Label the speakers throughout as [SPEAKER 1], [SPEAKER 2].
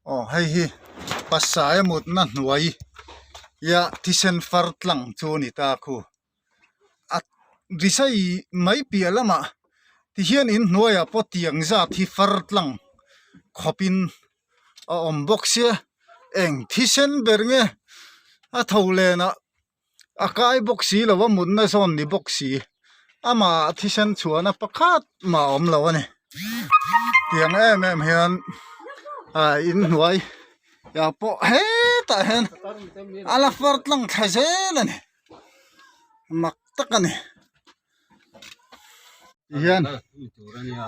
[SPEAKER 1] oh hei hi pasaya mut na hnuai ya thisen fartlang chu ni ta khu at risai mai pialama ti hian in hnuaya potiang za thi fartlang khopin a omboxia eng thisen bernge a thole na akai boxi lawa munna zon ni boxi ama thisen chuana pakhat ma om lawani tiang em hian a in hnuai ya po he ta hen ala fartlang thazelani mak takani hian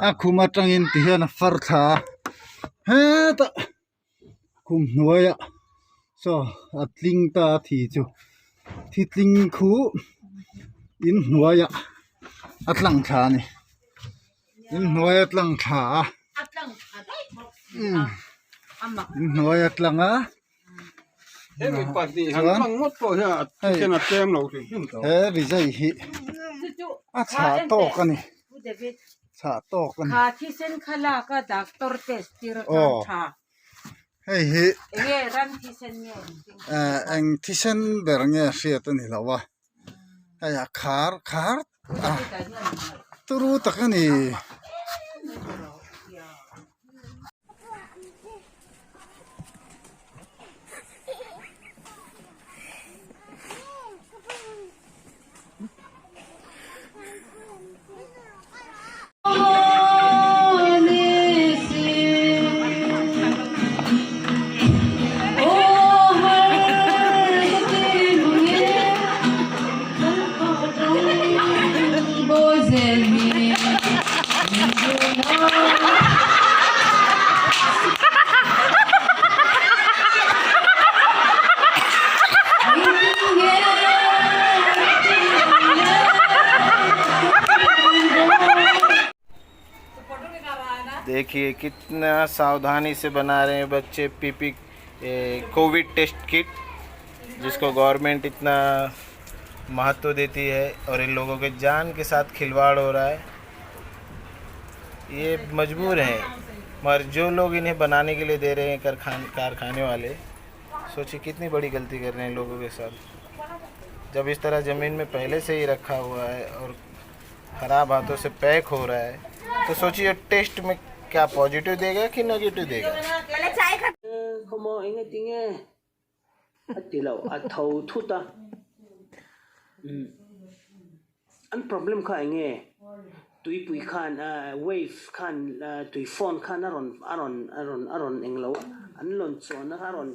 [SPEAKER 1] a khuma tangin ti hian a fartha he ta khum hnuaya so atling ta thi chu thitling khu in hnuaya atlang tha ni in hnuaya atlang tha in hnuaya atlang a
[SPEAKER 2] thế mình quản lý hàng bằng mất rồi ha trên là tem lâu thì
[SPEAKER 1] he rizai hi a cha to kani cha to kani
[SPEAKER 3] kha thi sen khala ka doctor test tira tha
[SPEAKER 1] hei hi
[SPEAKER 3] nge ran thi sen nge
[SPEAKER 1] eng thisen bernge hriat ani lawa aya khar turu takani
[SPEAKER 4] देखिए कितना सावधानी से बना रहे हैं बच्चे PP Covid test kit जिसको गवर्नमेंट इतना महत्व देती है और इन लोगों के जान के साथ खिलवाड़ हो रहा है। ये मजबूर हैं मगर जो लोग इन्हें बनाने के लिए दे रहे हैं कारखाने वाले, सोचिए कितनी बड़ी गलती कर रहे हैं लोगों के साथ। जब इस तरह ज़मीन में पहले से ही रखा हुआ है और ख़राब हाथों से पैक हो रहा है तो सोचिए टेस्ट में क्या पॉजिटिव देगा कि नेगेटिव देगा।
[SPEAKER 5] प्रॉब्लम खाएंगे तुई पुई खान वेव खान तुई फोन खान अरन एंगलो अनलोन सोन अरन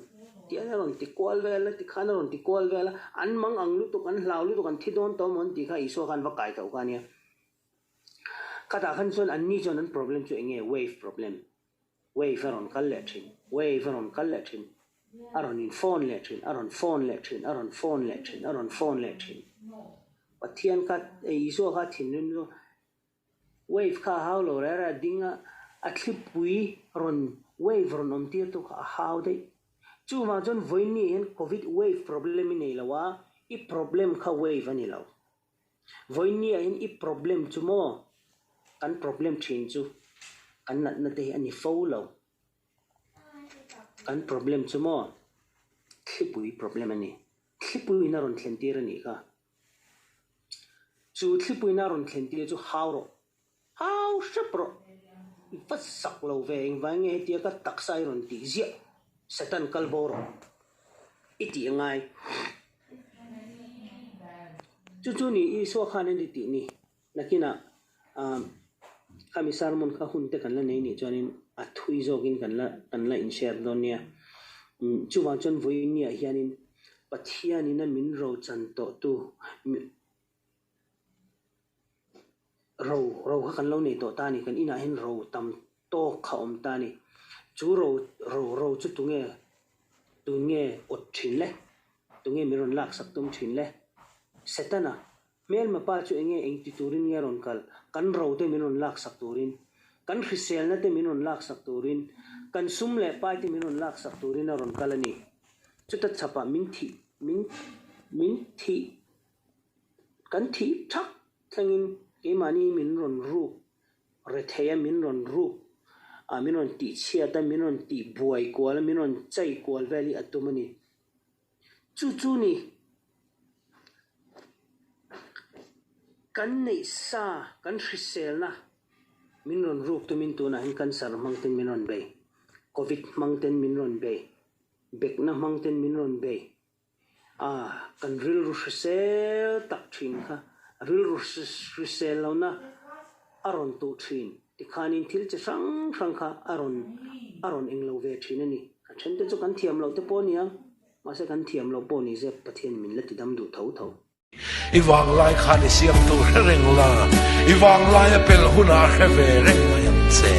[SPEAKER 5] तिया अरन तिकोल वेला तिखान अरन तिकोल वेला अनमंग अंगलु तो कन लावलु तो कन थिदोन तो मन तिखा इसो खान वकाय तो Kania kata kan son anni jonan problem chu enge wave problem wave aron kalletrin wave aron kalletrin aron in phone letrin aron phone letrin aron phone letrin aron phone letrin pathian ka iso ka thinun no wave ka haulo ra dinga atlipui ron wave ron omtir to ka how dei chu ma jon voini hen covid wave problem ni lawa I problem ka wave ani law voini hen I problem chu mo kan problem thin chu kan na te ani follow kan problem chu mo thipui problem ani thipui na ron thlentir ani ka chu thipui na ron thlentir chu how shapro fasak lo veng wange tia ka taksai ron ti zia satan kalboro iti ngai chu ni I so khanen ti ni nakina kami sarmon ka hunte kan la nei ni chuanin a thui jogin kan la in share donia chuwa chon voi ni a hianin pathiani na min ro chan to tu ro kan lo nei to ta ni kan ina hen ro tam to kha om ta ni chu ro chu tunge ot thin le tunge miron lak sak tum thin le setana mel mapa chu enge engti turin yaron kal kan ro te minon lak sak turin kan hrisel na te minon lak sak turin kan sum le pa te minon lak sak turin aron kalani chuta chapa min thi kan thi thak thangin ke mani min ron ru re theya min ron ru มินนตีเชียแต่มินนตีบวยกว่าแล้วมินนใจกว่าเวลีอัตุมันนี่จู่ๆนี่กันในซากันริเซลนะมินนรูปตัวมินตัวนะเห็นกันสารมังเต็นมินนเบย์โควิดมังเต็นมินนเบย์เบกนะมังเต็นมินนเบย์กันริลรูเซลตักชินค่ะริลรูเซลแล้วนะอารอนตูชินที่ขานินทิลจะสังค่ะอารอนเองเราเวชินนี่ฉันจะจะกันเทียมเราแต่ปอนี่มาสักกันเทียมเราปอนี่จะประเทศมินละติดำดูเท่า
[SPEAKER 6] i wang lai khan siam tu reng la i wang lai pel huna heve reng ma yang che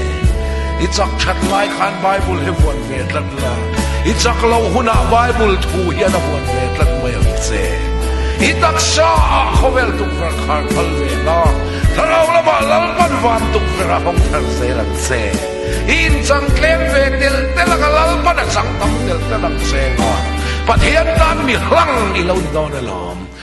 [SPEAKER 6] i chak chat lai khan bible he won ve tlat la i chak lo huna bible thu hian a won ve tlat ma yang che i tak sha khovel tu ver khan phal ve la tharau la ba lal pan van tu ver hong thar se ran che in chang klem ve tel la lal pan chang tam tel lang che ngon pathian tan mi hlang i lo don alom